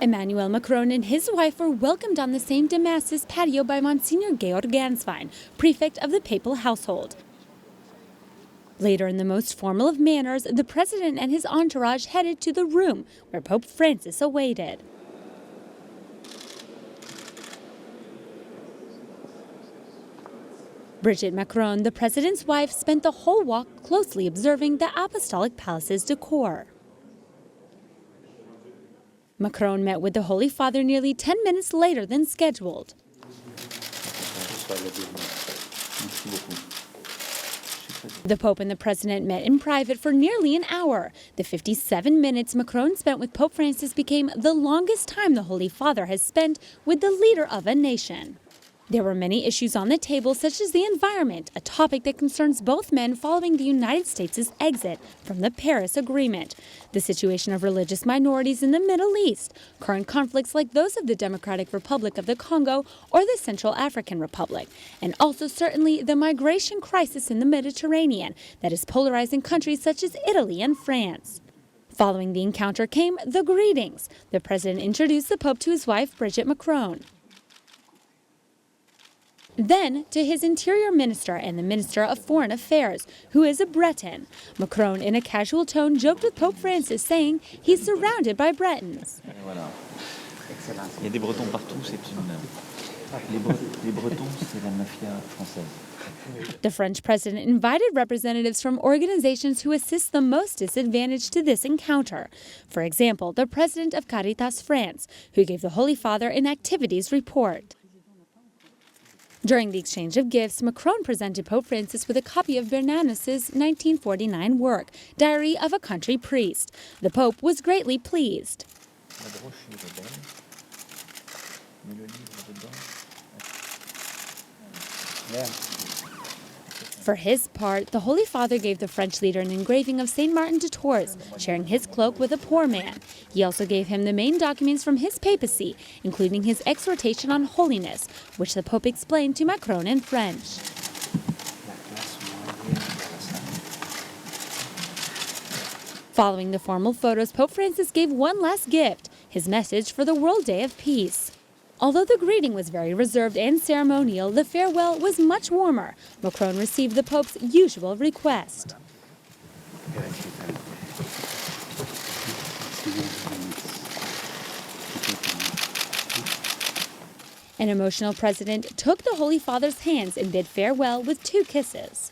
Emmanuel Macron and his wife were welcomed on the St. Damas's patio by Monsignor Georg Ganswein, prefect of the papal household. Later, in the most formal of manners, the president and his entourage headed to the room where Pope Francis awaited. Brigitte Macron, the president's wife, spent the whole walk closely observing the Apostolic Palace's decor. Macron met with the Holy Father nearly 10 minutes later than scheduled. The Pope and the President met in private for nearly an hour. The 57 minutes Macron spent with Pope Francis became the longest time the Holy Father has spent with the leader of a nation. There were many issues on the table, such as the environment, a topic that concerns both men following the United States' exit from the Paris Agreement, the situation of religious minorities in the Middle East, current conflicts like those of the Democratic Republic of the Congo or the Central African Republic, and also certainly the migration crisis in the Mediterranean that is polarizing countries such as Italy and France. Following the encounter came the greetings. The president introduced the Pope to his wife, Brigitte Macron. Then to his interior minister and the minister of foreign affairs, who is a Breton. Macron, in a casual tone, joked with Pope Francis, saying he's surrounded by Bretons. Il y a des Bretons partout, les Bretons, c'est la mafia française. The French president invited representatives from organizations who assist the most disadvantaged to this encounter. For example, the president of Caritas France, who gave the Holy Father an activities report. During the exchange of gifts, Macron presented Pope Francis with a copy of Bernanos's 1949 work, Diary of a Country Priest. The Pope was greatly pleased. For his part, the Holy Father gave the French leader an engraving of Saint Martin de Tours, sharing his cloak with a poor man. He also gave him the main documents from his papacy, including his exhortation on holiness, which the Pope explained to Macron in French. Following the formal photos, Pope Francis gave one last gift, his message for the World Day of Peace. Although the greeting was very reserved and ceremonial, the farewell was much warmer. Macron received the Pope's usual request. An emotional president took the Holy Father's hands and bid farewell with 2 kisses.